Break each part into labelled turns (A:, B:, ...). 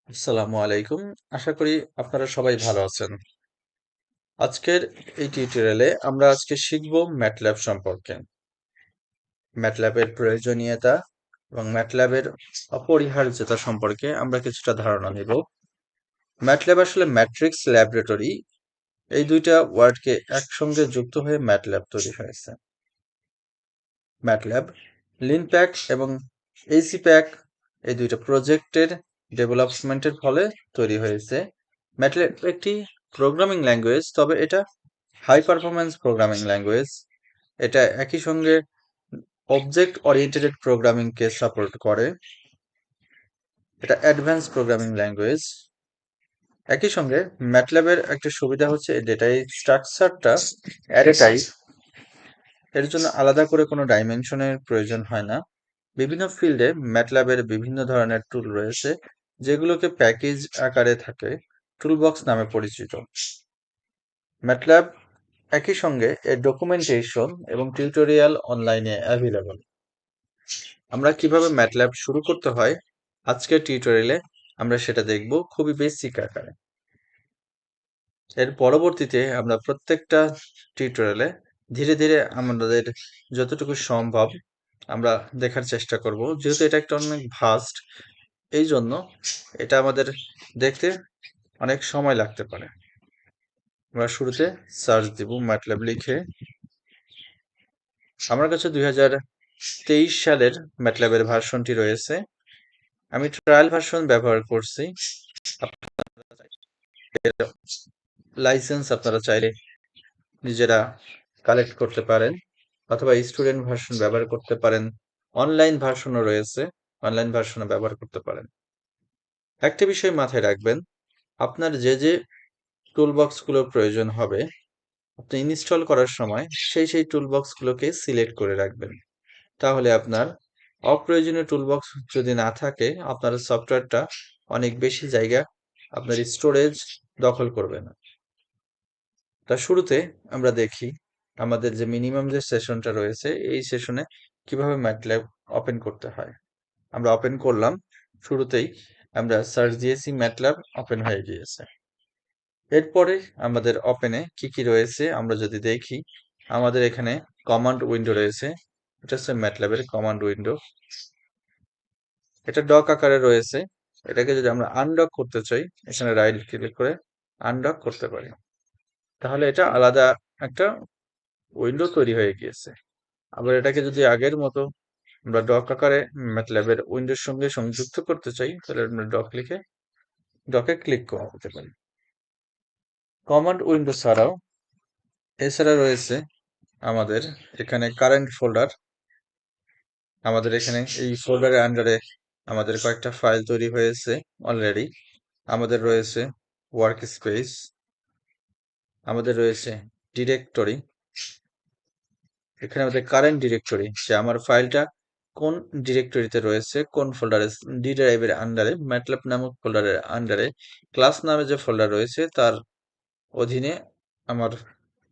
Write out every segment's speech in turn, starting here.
A: আসসালামু আলাইকুম। আশা করি আপনারা সবাই ভালো আছেন। আজকের এই টিউটোরিয়ালে আমরা আজকে শিখব ম্যাটল্যাব সম্পর্কে। ম্যাটল্যাবের প্রয়োজনীয়তা এবং ম্যাটল্যাবের অপরিহার্যতা সম্পর্কে আমরা কিছুটা ধারণা নেব। ম্যাটল্যাব আসলে ম্যাট্রিক্স ল্যাবরেটরি, এই দুইটা ওয়ার্ডকে একসঙ্গে যুক্ত হয়ে ম্যাটল্যাব তৈরি হয়েছে। ম্যাটল্যাব লিনপ্যাক এবং এইসিপ্যাক এই দুইটা প্রজেক্টের ডেভেলপমেন্টের ফলে তৈরি হয়েছে। ম্যাটল্যাব একটি প্রোগ্রামিং ল্যাঙ্গুয়েজ, তবে এটা হাই পারফরম্যান্স প্রোগ্রামিং ল্যাঙ্গুয়েজ। এটা একই সঙ্গে অবজেক্ট ওরিয়েন্টেড প্রোগ্রামিংকে সাপোর্ট করে। এটা অ্যাডভান্স প্রোগ্রামিং ল্যাঙ্গুয়েজ। একই সঙ্গে ম্যাটল্যাবের একটা সুবিধা হচ্ছে এই ডেটা স্ট্রাকচারটা অ্যারে টাইপ, এর জন্য আলাদা করে কোনো ডাইমেনশনের প্রয়োজন হয় না। বিভিন্ন ফিল্ডে ম্যাটল্যাবের বিভিন্ন ধরনের টুল রয়েছে, যেগুলোকে প্যাকেজ আকারে থাকে, টুলবক্স নামে পরিচিত। ম্যাটল্যাব একই সঙ্গে এর ডকুমেন্টেশন এবং টিউটোরিয়াল অনলাইনে অ্যাভেলেবল। আমরা কিভাবে ম্যাটল্যাব শুরু করতে হয় আজকের টিউটোরিয়ালে আমরা সেটা দেখব খুবই বেসিক আকারে। এর পরবর্তীতে আমরা প্রত্যেকটা টিউটোরিয়ালে ধীরে ধীরে আমাদের যতটুকু সম্ভব আমরা দেখার চেষ্টা করব, যেহেতু এটা একটা অনেক ভাস্ট, এই জন্য এটা আমাদের দেখতে অনেক সময় লাগতে পারে। আমরা শুরুতে সার্চ দিব ম্যাটল্যাব লিখে। আমার কাছে 2023 সালের ম্যাটল্যাবের ভার্সনটি রয়েছে। আমি ট্রায়াল ভার্সন ব্যবহার করছি। লাইসেন্স আপনারা চাইলে নিজেরা কালেক্ট করতে পারেন, অথবা স্টুডেন্ট ভার্সন ব্যবহার করতে পারেন। অনলাইন ভার্সনও রয়েছে, অনলাইন ভার্সনও ব্যবহার করতে পারেন। একটা বিষয় মাথায় রাখবেন, আপনার যে যে টুলবক্সগুলোর প্রয়োজন হবে আপনি ইনস্টল করার সময় সেই টুলবক্সগুলোকে সিলেক্ট করে রাখবেন। তাহলে আপনার অপ্রয়োজনীয় টুলবক্স যদি না থাকে, আপনার সফটওয়্যারটা অনেক বেশি জায়গা আপনার স্টোরেজ দখল করবে না। তা শুরুতে আমরা দেখি আমাদের যে মিনিমাম যে সেশনটা রয়েছে, এই সেশনে কিভাবে ম্যাটল্যাব ওপেন করতে হয়। আমরা ওপেন করলাম, শুরুতেই আমরা সার্চ দিয়েছি, ম্যাটল্যাব ওপেন হয়ে গিয়েছে। এরপরে আমাদের ওপেনে কি কি রয়েছে আমরা যদি দেখি, আমাদের এখানে কমান্ড উইন্ডো রয়েছে। এটা হচ্ছে ম্যাটল্যাবের কমান্ড উইন্ডো। এটা ডক আকারে রয়েছে। এটাকে যদি আমরা আনডক করতে চাই, এখানে রাইট ক্লিক করে আনডক করতে পারি, তাহলে এটা আলাদা একটা উইন্ডো তৈরি হয়ে গিয়েছে। আবার এটাকে যদি আগের মতো আমরা ডক আকারে ম্যাটল্যাবের উইন্ডোর সঙ্গে সংযুক্ত করতে চাই, তাহলে আমরা ডকে ক্লিক করতে পারি। কমান্ড উইন্ডো ছাড়াও এছাড়া রয়েছে আমাদের এখানে কারেন্ট ফোল্ডার। আমাদের এখানে এই ফোল্ডারের আন্ডারে আমাদের কয়েকটা ফাইল তৈরি হয়েছে অলরেডি। আমাদের রয়েছে ওয়ার্ক স্পেস, আমাদের রয়েছে ডিরেক্টরি। এখানে আমাদের কারেন্ট ডিরেক্টরি, যে আমার ফাইলটা কোন ডিরেক্টরিতে রয়েছে, কোন ফোল্ডারে, ডি ড্রাইভের আন্ডারে, ম্যাটল্যাব নামক ফোল্ডারের আন্ডারে ক্লাস নামে যে ফোল্ডার রয়েছে তার অধীনে আমার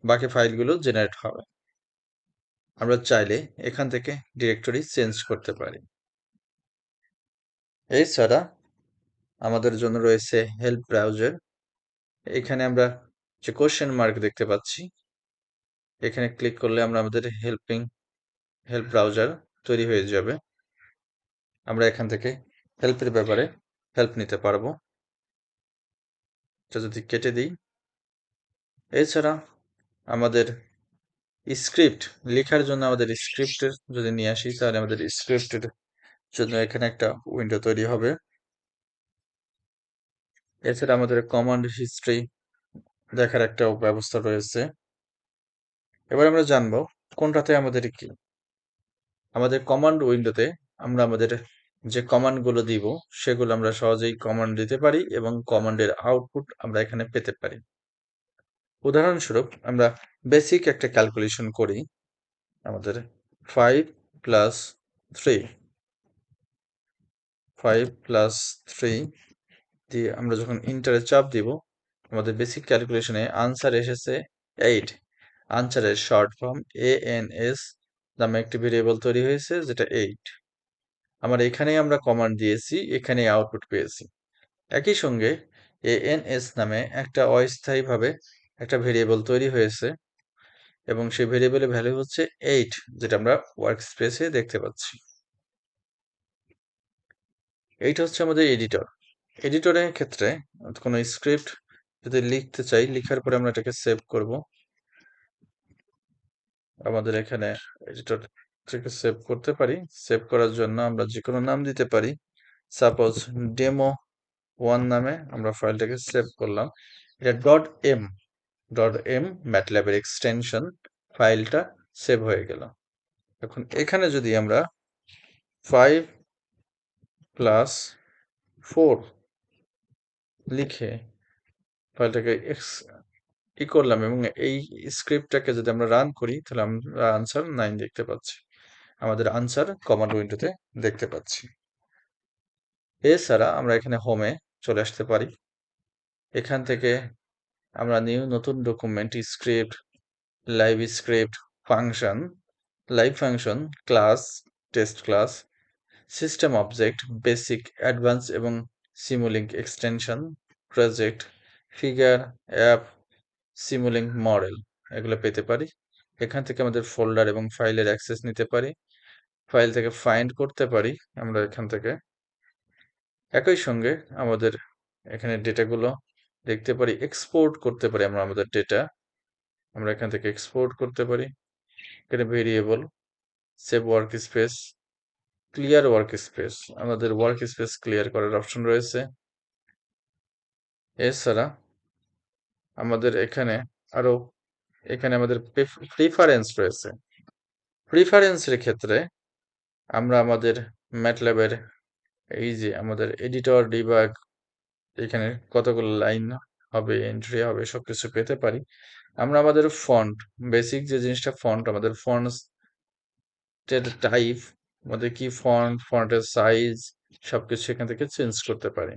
A: বাকি ফাইলগুলো জেনারেট হবে। আমরা চাইলে এখান থেকে ডিরেক্টরি চেঞ্জ করতে পারি। এছাড়া আমাদের জন্য রয়েছে হেল্প ব্রাউজার। এখানে আমরা যে কোশ্চেন মার্ক দেখতে পাচ্ছি, এখানে ক্লিক করলে আমরা আমাদের হেল্প ব্রাউজার তৈরি হয়ে যাবে। আমরা এখান থেকে হেল্পের ব্যাপারে হেল্প নিতে পারবো। এটা যদি কেটে দিই, এছাড়া আমাদের স্ক্রিপ্ট লেখার জন্য আমাদের স্ক্রিপ্টের যদি নিয়ে আসি, তাহলে আমাদের স্ক্রিপ্টের জন্য এখানে একটা উইন্ডো তৈরি হবে। এছাড়া আমাদের কমান্ড হিস্ট্রি দেখার একটা ব্যবস্থা রয়েছে। এবার আমরা জানবো কোনটাতে আমাদের কি। আমাদের কমান্ড উইন্ডোতে আমরা আমাদের যে কমান্ডগুলো দিব সেগুলো আমরা সহজেই কমান্ড দিতে পারি এবং কমান্ডের আউটপুট আমরা এখানে পেতে পারি। উদাহরণস্বরূপ আমরা বেসিক একটা ক্যালকুলেশন করি। আমাদের 5 প্লাস 3 দিয়ে আমরা যখন ইন্টারে চাপ দিব, আমাদের বেসিক ক্যালকুলেশনে আনসার এসেছে 8। আনসারের শর্ট ফর্ম ANS নামে একটি ভেরিয়েবল তৈরি হয়েছে, যেটা 8। আমরা এখানেই আমরা কমান্ড দিয়েছি, এখানেই আউটপুট পেয়েছি। একই সঙ্গে ans নামে একটা অস্থায়ীভাবে একটা ভেরিয়েবল তৈরি হয়েছে এবং সেই ভেরিয়েবলের ভ্যালু হচ্ছে 8, যেটা আমরা ওয়ার্কস্পেসে দেখতে পাচ্ছি। এইটা হচ্ছে আমাদের এডিটর। এডিটরের ক্ষেত্রে কোনো স্ক্রিপ্ট যদি লিখতে চাই, লিখার পরে আমরা এটাকে সেভ করব। আমাদের এখানে এডিটর থেকে সেভ করতে পারি। সেভ করার জন্য আমরা যে কোনো নাম দিতে পারি। সাপোজ demo1 নামে আমরা ফাইলটাকে সেভ করলাম। এটা .m ম্যাটল্যাবের এক্সটেনশন, ফাইলটা সেভ হয়ে গেল। এখন এখানে যদি আমরা 5+4 লিখে ফাইলটাকে করলাম এবং এই স্ক্রিপ্টটাকে যদি আমরা রান করি, তাহলে আমরা আনসার 9 দেখতে পাচ্ছি। আমাদের আনসার কমান্ড উইন্ডোতে দেখতে পাচ্ছি। এছাড়া আমরা এখানে হোমে চলে আসতে পারি। এখান থেকে আমরা নতুন document, script, live script, function, live function, class, test class, system object, basic, advance এবং Simulink extension, project, figure, app, Simulink model এগুলো পেতে পারি। এখান থেকে আমাদের ফোল্ডার এবং ফাইলের অ্যাক্সেস নিতে পারি। ফাইল থেকে ফাইন্ড করতে পারি আমরা এখান থেকে। একই সঙ্গে আমাদের এখানে ডেটাগুলো দেখতে পারি, এক্সপোর্ট করতে পারি আমরা আমাদের ডেটা। আমরা এখান থেকে এক্সপোর্ট করতে পারি। এখানে variable, save work space, clear work space, আমাদের ওয়ার্ক স্পেস ক্লিয়ার করার অপশন রয়েছে। এছাড়া আমাদের এখানে আরো আমাদের প্রিফারেন্স রয়েছে। প্রিফারেন্সের ক্ষেত্রে আমরা আমাদের ম্যাটল্যাবের এই যে আমাদের এডিটর, ডিবাগ, এখানে কতগুলো লাইন হবে, এন্ট্রি হবে, সবকিছু পেতে পারি। আমরা আমাদের ফন্ট, বেসিক যে জিনিসটা ফন্ট, আমাদের ফন্টের টাইপ, আমাদের কি ফন্ট, ফন্টের সাইজ, সবকিছু এখান থেকে চেঞ্জ করতে পারি।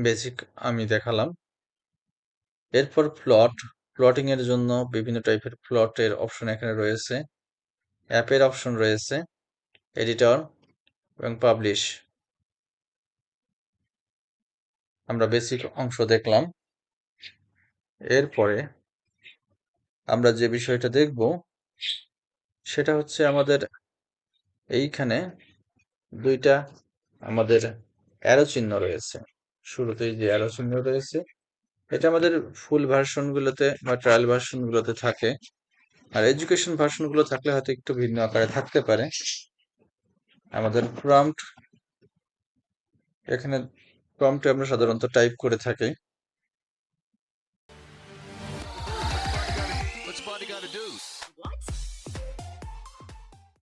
A: বেসিক আমি দেখালাম। এরপর প্লটিং এর জন্য বিভিন্ন টাইপের প্লটের অপশন এখানে রয়েছে। অ্যাপের অপশন রয়েছে, এডিটর এবং পাবলিশ। আমরা বেসিক অংশ দেখলাম। এরপরে আমরা যে বিষয়টা দেখব সেটা হচ্ছে আমাদের এইখানে দুইটা আমাদের অ্যারো চিহ্ন রয়েছে। শুরুতেই যে অ্যারো চিহ্ন রয়েছে, এটা আমাদের ফুল ভার্সনগুলোতে বা ট্রায়াল ভার্সনগুলোতে থাকে। আর এডুকেশন ভার্সনগুলো থাকলে হয়তো একটু ভিন্ন আকারে থাকতে পারে। আমাদের প্রম্পট, এখানে প্রম্পটে আমরা সাধারণত টাইপ করে থাকি।